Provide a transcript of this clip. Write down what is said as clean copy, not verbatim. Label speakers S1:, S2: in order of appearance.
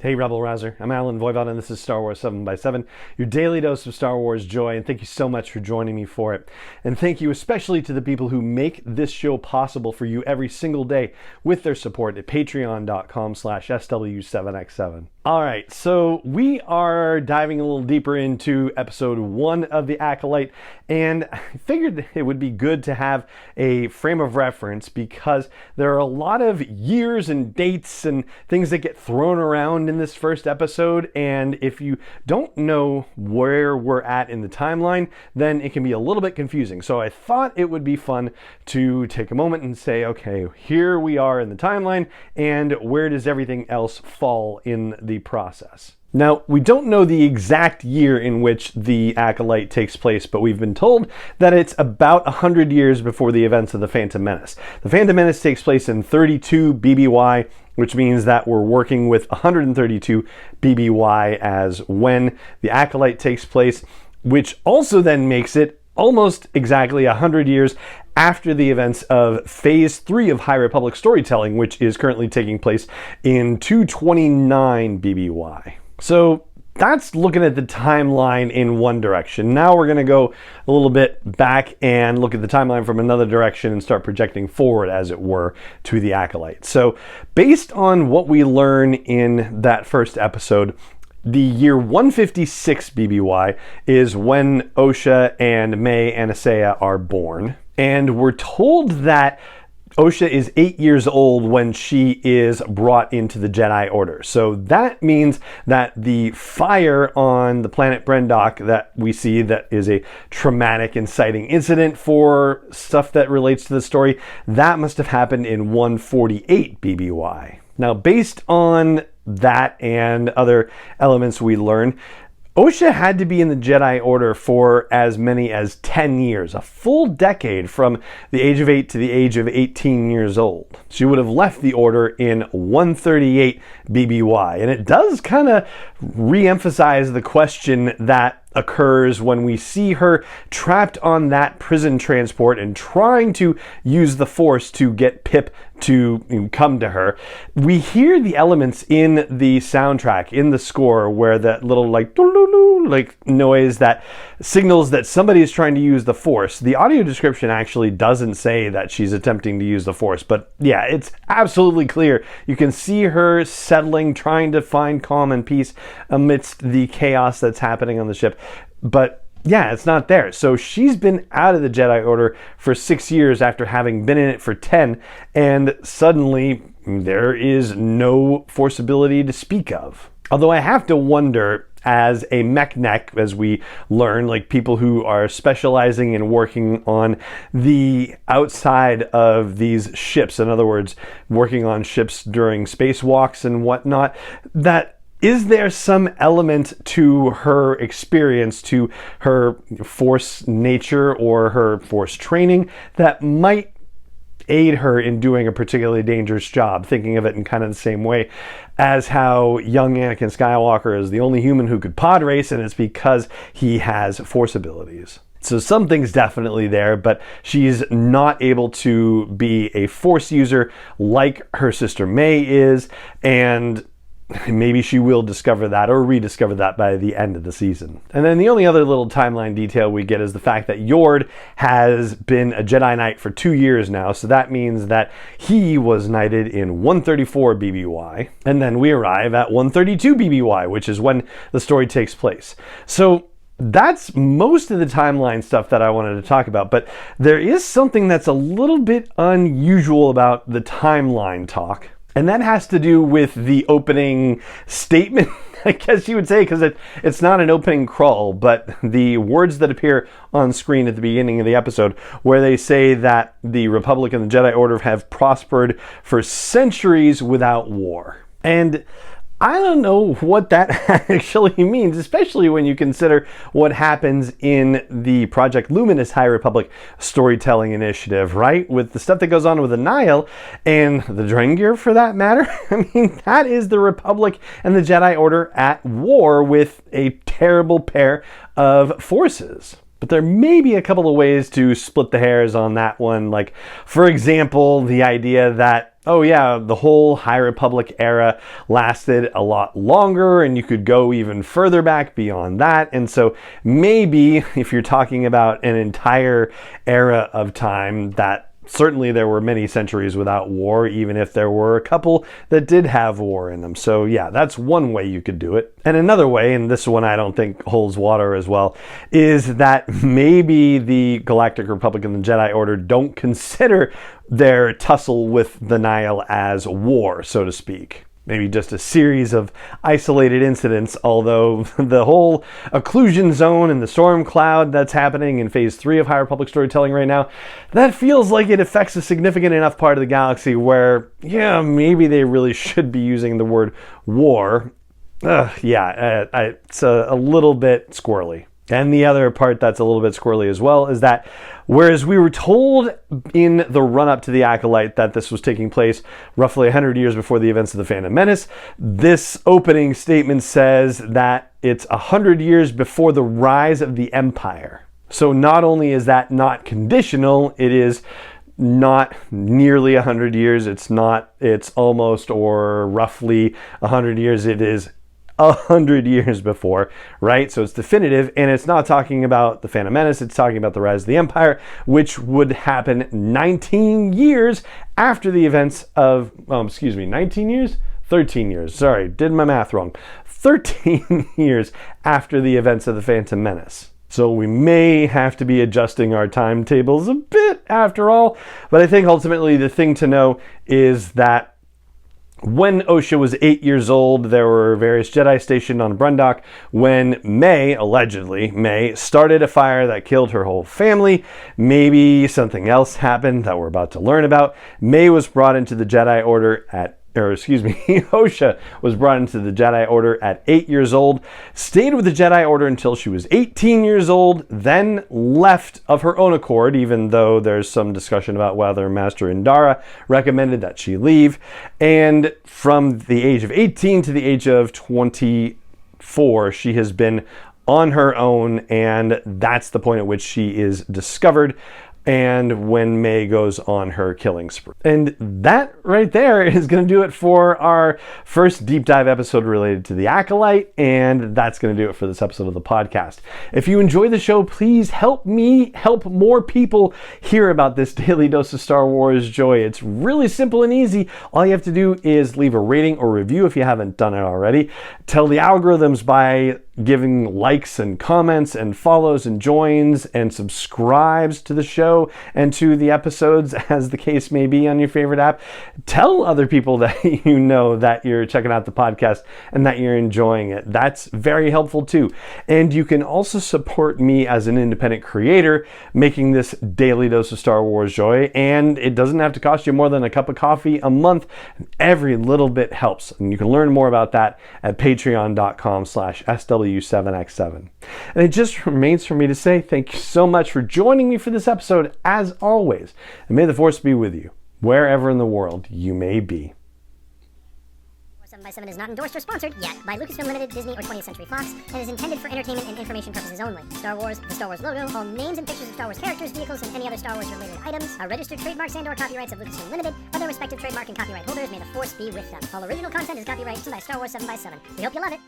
S1: Hey Rebel Rouser, I'm Alan Voivod and this is Star Wars 7x7, your daily dose of Star Wars joy, and thank you so much for joining me for it. And thank you especially to the people who make this show possible for you every single day with their support at patreon.com/SW7x7. Alright, so we are diving a little deeper into episode 1 of The Acolyte, and I figured it would be good to have a frame of reference because there are a lot of years and dates and things that get thrown around in this first episode, and if you don't know where we're at in the timeline, then it can be a little bit confusing. So I thought it would be fun to take a moment and say, okay, here we are in the timeline, and where does everything else fall in the process? Now, we don't know the exact year in which the Acolyte takes place, but we've been told that it's about 100 years before the events of the Phantom Menace. The Phantom Menace takes place in 32 BBY, which means that we're working with 132 BBY as when the Acolyte takes place, which also then makes it almost exactly 100 years after the events of Phase 3 of High Republic storytelling, which is currently taking place in 229 BBY. So that's looking at the timeline in one direction. Now we're going to go a little bit back and look at the timeline from another direction and start projecting forward, as it were, to the Acolyte. So based on what we learn in that first episode, the year 156 BBY is when Osha and May and Asaya are born. And we're told that Osha is 8 years old when she is brought into the Jedi Order. So that means that the fire on the planet Brendok that we see, that is a traumatic, inciting incident for stuff that relates to the story, that must have happened in 148 BBY. Now, based on that and other elements we learn, Osha had to be in the Jedi Order for as many as 10 years, a full decade from the age of 8 to the age of 18 years old. She would have left the Order in 138 BBY, and it does kind of re-emphasize the question that occurs when we see her trapped on that prison transport and trying to use the Force to get Pip to come to her. We hear the elements in the soundtrack, in the score, where that little like noise that signals that somebody is trying to use the Force. The audio description actually doesn't say that she's attempting to use the Force, but yeah, it's absolutely clear. You can see her settling, trying to find calm and peace amidst the chaos that's happening on the ship. But yeah, it's not there. So she's been out of the Jedi Order for 6 years after having been in it for 10, and suddenly there is no Force ability to speak of. Although I have to wonder, as a mech-neck, as we learn, like people who are specializing in working on the outside of these ships, in other words, working on ships during spacewalks and whatnot, that is there some element to her experience, to her Force nature or her Force training that might aid her in doing a particularly dangerous job? Thinking of it in kind of the same way as how young Anakin Skywalker is the only human who could pod race, and it's because he has Force abilities. So something's definitely there, but she's not able to be a Force user like her sister May is, and maybe she will discover that or rediscover that by the end of the season. And then the only other little timeline detail we get is the fact that Yord has been a Jedi Knight for 2 years now, so that means that he was knighted in 134 BBY, and then we arrive at 132 BBY, which is when the story takes place. So that's most of the timeline stuff that I wanted to talk about, but there is something that's a little bit unusual about the timeline talk. And that has to do with the opening statement, I guess you would say, because it's not an opening crawl, but the words that appear on screen at the beginning of the episode, where they say that the Republic and the Jedi Order have prospered for centuries without war. And I don't know what that actually means, especially when you consider what happens in the Project Luminous High Republic storytelling initiative, right? With the stuff that goes on with the Nihil and the Drengir, for that matter. I mean, that is the Republic and the Jedi Order at war with a terrible pair of forces. But there may be a couple of ways to split the hairs on that one. Like, for example, the idea that oh yeah, the whole High Republic era lasted a lot longer and you could go even further back beyond that. And so maybe if you're talking about an entire era of time, that certainly there were many centuries without war, even if there were a couple that did have war in them. So yeah, that's one way you could do it. And another way, and this one I don't think holds water as well, is that maybe the Galactic Republic and the Jedi Order don't consider their tussle with the Nihil as war, so to speak. Maybe just a series of isolated incidents, although the whole occlusion zone and the storm cloud that's happening in Phase 3 of High Republic storytelling right now, that feels like it affects a significant enough part of the galaxy where, yeah, maybe they really should be using the word war. It's a little bit squirrely. And the other part that's a little bit squirrely as well is that whereas we were told in the run-up to the Acolyte that this was taking place roughly 100 years before the events of the Phantom Menace, this opening statement says that it's 100 years before the rise of the Empire. So not only is that not conditional, it is not nearly 100 years. It's almost or roughly 100 years. It is 100 years before, right? So it's definitive, and it's not talking about the Phantom Menace, it's talking about the rise of the Empire, which would happen 19 years after the events of, 19 years? 13 years, sorry, did my math wrong. 13 years after the events of the Phantom Menace. So we may have to be adjusting our timetables a bit after all, but I think ultimately the thing to know is that when Osha was 8 years old, there were various Jedi stationed on Brundock when allegedly May, started a fire that killed her whole family. Maybe something else happened that we're about to learn about. May was brought into the Jedi Order Osha was brought into the Jedi Order at 8 years old, stayed with the Jedi Order until she was 18 years old, then left of her own accord, even though there's some discussion about whether Master Indara recommended that she leave. And from the age of 18 to the age of 24, she has been on her own, and that's the point at which she is discovered. And when May goes on her killing spree. And that right there is going to do it for our first deep dive episode related to the Acolyte, and that's going to do it for this episode of the podcast. If you enjoy the show, please help me help more people hear about this daily dose of Star Wars joy. It's really simple and easy. All you have to do is leave a rating or review if you haven't done it already. Tell the algorithms by giving likes and comments and follows and joins and subscribes to the show and to the episodes, as the case may be, on your favorite app. Tell other people that you know that you're checking out the podcast and that you're enjoying it. That's very helpful too. And you can also support me as an independent creator making this daily dose of Star Wars joy, and it doesn't have to cost you more than a cup of coffee a month. Every little bit helps, and you can learn more about that at patreon.com/SW7x7. And it just remains for me to say thank you so much for joining me for this episode, as always, and may the Force be with you, wherever in the world you may be.
S2: 7x7 is not endorsed or sponsored yet by Lucasfilm Limited, Disney, or 20th Century Fox, and is intended for entertainment and information purposes only. Star Wars, the Star Wars logo, all names and pictures of Star Wars characters, vehicles, and any other Star Wars related items are registered trademarks and/or copyrights of Lucasfilm Limited, or their respective trademark and copyright holders. May the Force be with them. All original content is copyrighted by Star Wars 7x7. We hope you love it.